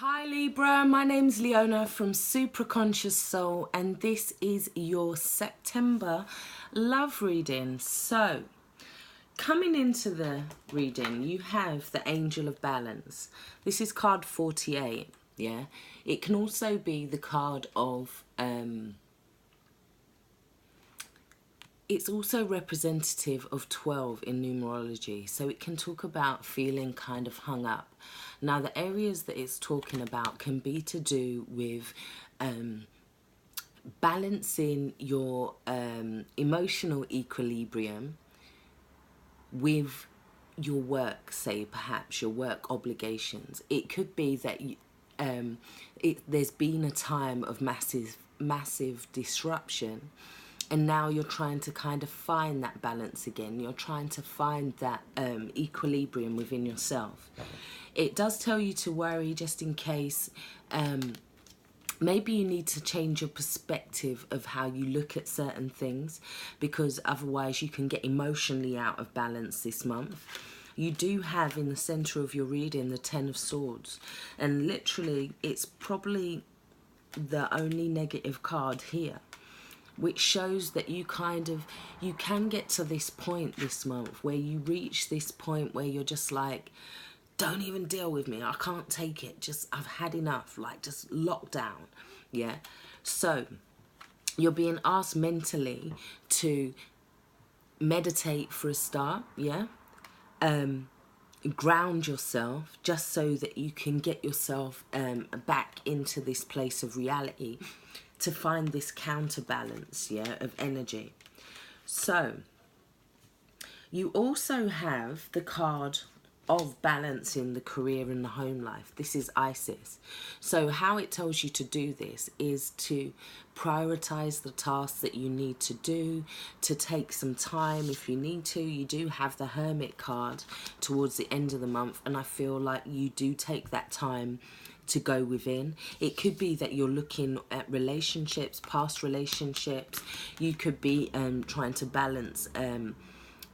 Hi Libra, my name's Leona from Supra Conscioussoul, and this is your September love reading. So, coming into the reading, you have the Angel of Balance. This is card 48, yeah? It can also be the card of, it's also representative of 12 in numerology, so it can talk about feeling kind of hung up. Now, the areas that it's talking about can be to do with balancing your emotional equilibrium with your work, say perhaps your work obligations. It could be that there's been a time of massive disruption, and now you're trying to kind of find that balance again. You're trying to find that equilibrium within yourself. It does tell you to worry just in case maybe you need to change your perspective of how you look at certain things, because otherwise you can get emotionally out of balance this month. You do have in the center of your reading the 10 of Swords, and literally it's probably the only negative card here, which shows that you can get to this point this month where you reach this point where you're just like, don't even deal with me, I can't take it, just I've had enough, like just lock down. Yeah, so you're being asked mentally to meditate for a start. Yeah, ground yourself just so that you can get yourself back into this place of reality, to find this counterbalance, yeah, of energy. So you also have the card of balancing the career and the home life. This is Isis. So how it tells you to do this is to prioritize the tasks that you need to do, to take some time if you need to. You do have the Hermit card towards the end of the month, and I feel like you do take that time to go within. It could be that you're looking at relationships, past relationships. You could be trying to balance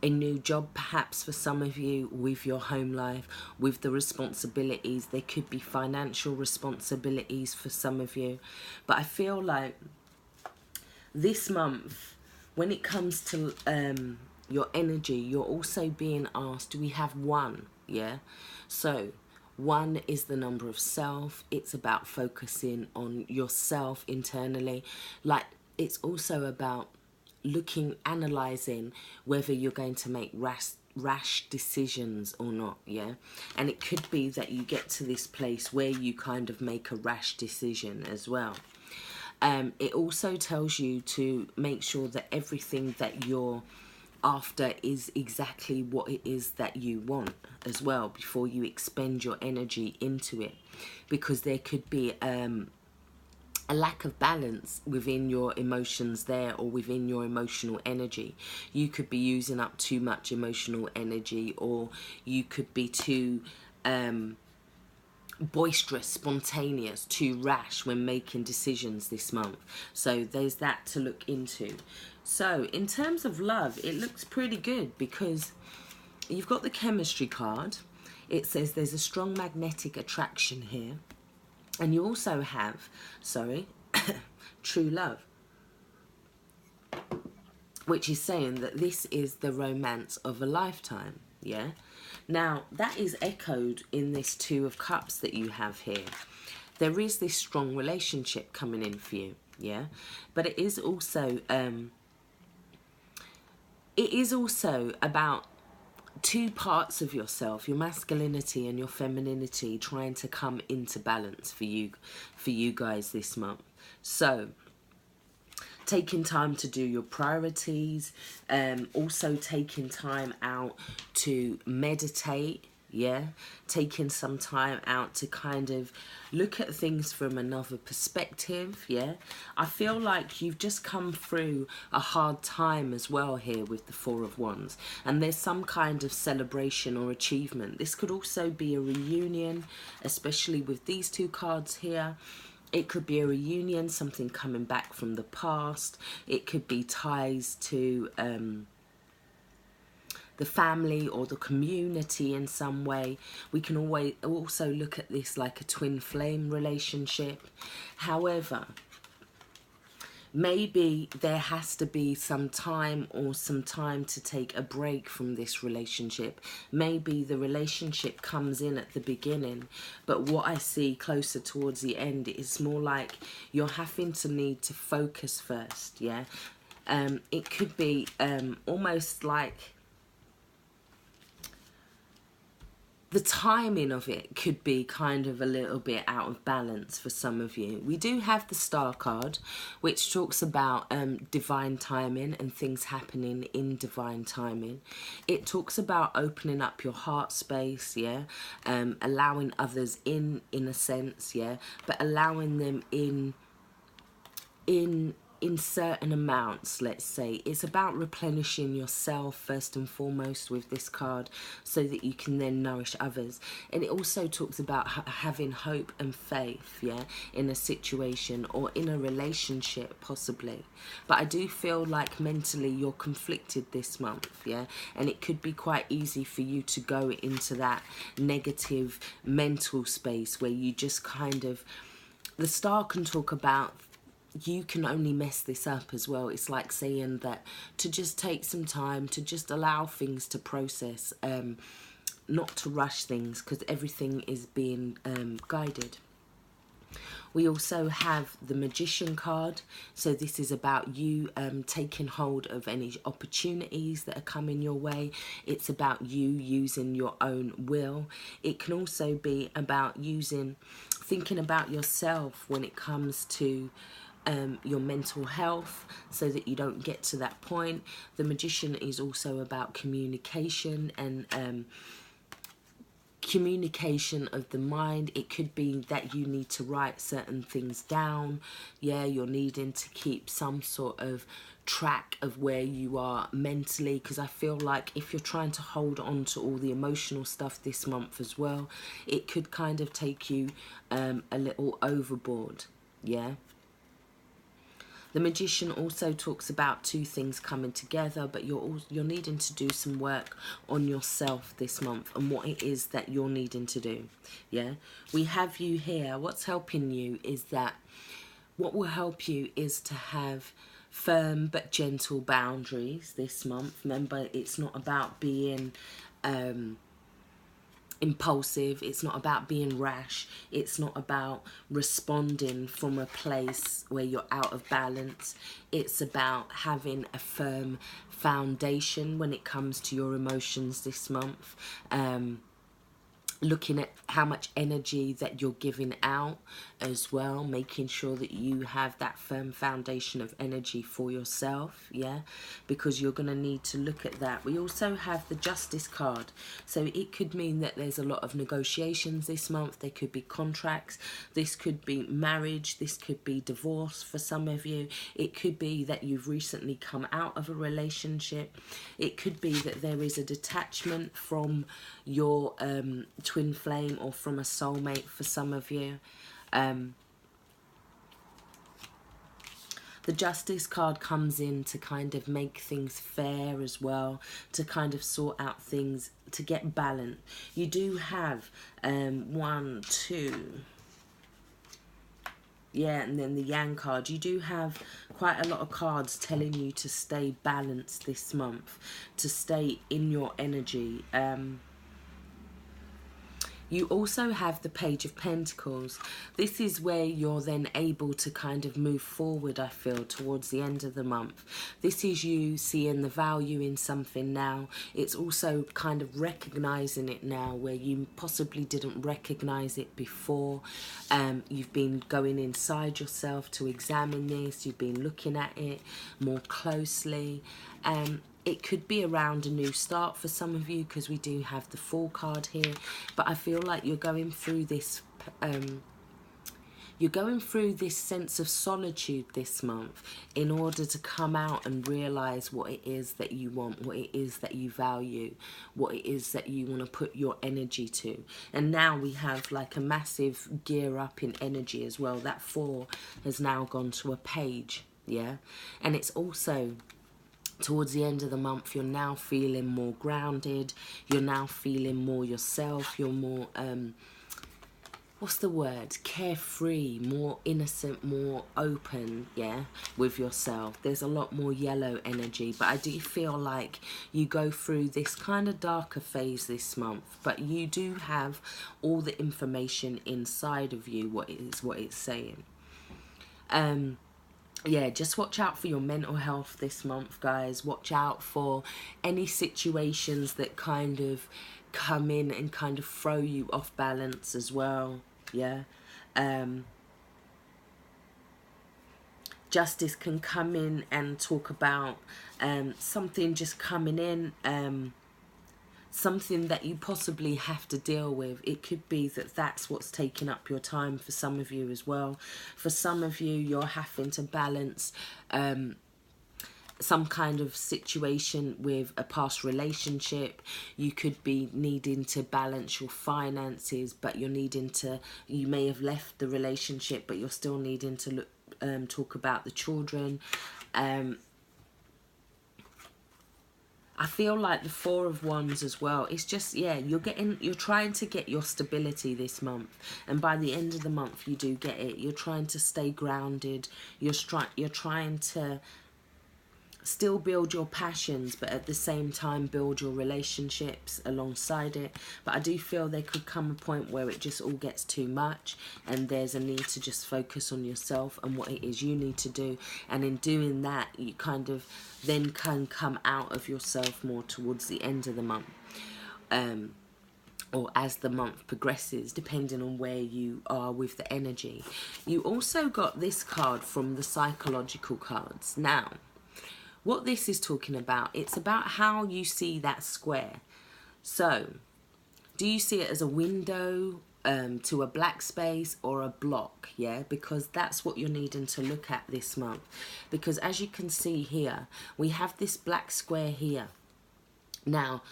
a new job perhaps for some of you with your home life, with the responsibilities. There could be financial responsibilities for some of you. But I feel like this month, when it comes to your energy, you're also being asked, do we have one? Yeah, so 1 is the number of self. It's about focusing on yourself internally. Like, it's also about analyzing whether you're going to make rash decisions or not. Yeah, and it could be that you get to this place where you kind of make a rash decision as well. It also tells you to make sure that everything that you're after is exactly what it is that you want as well, before you expend your energy into it, because there could be a lack of balance within your emotions there, or within your emotional energy. You could be using up too much emotional energy, or you could be too boisterous, spontaneous, too rash when making decisions this month. So there's that to look into. So in terms of love, it looks pretty good, because you've got the chemistry card. It says there's a strong magnetic attraction here. And you also have, true love, which is saying that this is the romance of a lifetime, yeah? Now, that is echoed in this 2 of Cups that you have here. There is this strong relationship coming in for you, yeah? But it is also about 2 parts of yourself, your masculinity and your femininity, trying to come into balance for you guys this month. So taking time to do your priorities, also taking time out to meditate, yeah, taking some time out to kind of look at things from another perspective, yeah. I feel like you've just come through a hard time as well here with the 4 of Wands, and there's some kind of celebration or achievement. This could also be a reunion, especially with these 2 cards here. It could be a reunion, something coming back from the past. It could be ties to the family or the community in some way. We can always also look at this like a twin flame relationship. However, maybe there has to be some time to take a break from this relationship. Maybe the relationship comes in at the beginning, but what I see closer towards the end is more like you're having to need to focus first, yeah? It could be almost like the timing of it could be kind of a little bit out of balance for some of you. We do have the Star card, which talks about divine timing and things happening in divine timing. It talks about opening up your heart space, yeah, allowing others in a sense, yeah, but allowing them in certain amounts, let's say. It's about replenishing yourself first and foremost with this card so that you can then nourish others. And it also talks about having hope and faith, yeah, in a situation or in a relationship possibly. But I do feel like mentally you're conflicted this month, yeah, and it could be quite easy for you to go into that negative mental space where you just kind of, the Star can talk about you can only mess this up as well. It's like saying that to just take some time, to just allow things to process, not to rush things, because everything is being guided. We also have the Magician card. So this is about you taking hold of any opportunities that are coming your way. It's about you using your own will. It can also be about thinking about yourself when it comes to your mental health, so that you don't get to that point. The Magician is also about communication and communication of the mind. It could be that you need to write certain things down, yeah, you're needing to keep some sort of track of where you are mentally, because I feel like if you're trying to hold on to all the emotional stuff this month as well, it could kind of take you a little overboard, yeah. The Magician also talks about two things coming together, but you're needing to do some work on yourself this month and what it is that you're needing to do. Yeah, we have you here. What's helping you is that what will help you is to have firm but gentle boundaries this month. Remember, it's not about being impulsive, it's not about being rash, it's not about responding from a place where you're out of balance. It's about having a firm foundation when it comes to your emotions this month. Looking at how much energy that you're giving out as well, making sure that you have that firm foundation of energy for yourself, yeah, because you're going to need to look at that. We also have the Justice card, so it could mean that there's a lot of negotiations this month. There could be contracts, this could be marriage, this could be divorce for some of you. It could be that you've recently come out of a relationship. It could be that there is a detachment from your twin flame or from a soulmate for some of you. The Justice card comes in to kind of make things fair as well, to kind of sort out things, to get balance. You do have 1, 2, yeah, and then the Yang card. You do have quite a lot of cards telling you to stay balanced this month, to stay in your energy. You also have the Page of Pentacles. This is where you're then able to kind of move forward, I feel, towards the end of the month. This is you seeing the value in something now. It's also kind of recognizing it now where you possibly didn't recognize it before. You've been going inside yourself to examine this. You've been looking at it more closely. It could be around a new start for some of you, because we do have the Fool card here. But I feel like you're going through this sense of solitude this month in order to come out and realize what it is that you want, what it is that you value, what it is that you want to put your energy to. And now we have like a massive gear up in energy as well. That 4 has now gone to a Page, yeah. And it's also Towards the end of the month, you're now feeling more grounded. You're now feeling more yourself. You're more, what's the word? Carefree, more innocent, more open, yeah, with yourself. There's a lot more yellow energy, but I do feel like you go through this kind of darker phase this month, but you do have all the information inside of you, what it's saying. Yeah, just watch out for your mental health this month, guys. Watch out for any situations that kind of come in and kind of throw you off balance as well. Yeah. Justice can come in and talk about something just coming in, something that you possibly have to deal with. It could be that that's what's taking up your time for some of you as well. For some of you, you're having to balance some kind of situation with a past relationship. You could be needing to balance your finances, but you may have left the relationship, but you're still needing to talk about the children. I feel like the Four of Wands as well. It's just, yeah, you're trying to get your stability this month, and by the end of the month you do get it. You're trying to stay grounded. You're trying to still build your passions, but at the same time build your relationships alongside it. But I do feel there could come a point where it just all gets too much, and there's a need to just focus on yourself and what it is you need to do. And in doing that, you kind of then can come out of yourself more towards the end of the month, or as the month progresses, depending on where you are with the energy. You also got this card from the psychological cards. Now, what this is talking about, it's about how you see that square. So, do you see it as a window to a black space, or a block? Yeah, because that's what you're needing to look at this month. Because as you can see here, we have this black square here. Now,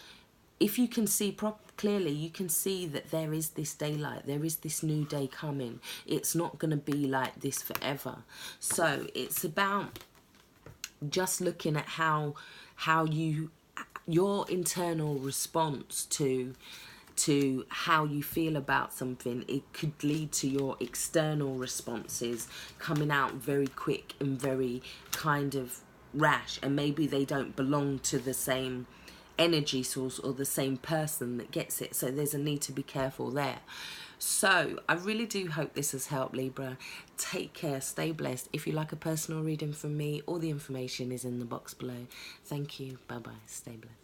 if you can see clearly, you can see that there is this daylight. There is this new day coming. It's not going to be like this forever. So, it's about just looking at how your internal response to how you feel about something. It could lead to your external responses coming out very quick and very kind of rash, and maybe they don't belong to the same energy source or the same person that gets it. So there's a need to be careful there. So I really do hope this has helped, Libra. Take care, stay blessed. If you like a personal reading from me, all the information is in the box below. Thank you. Bye bye. Stay blessed.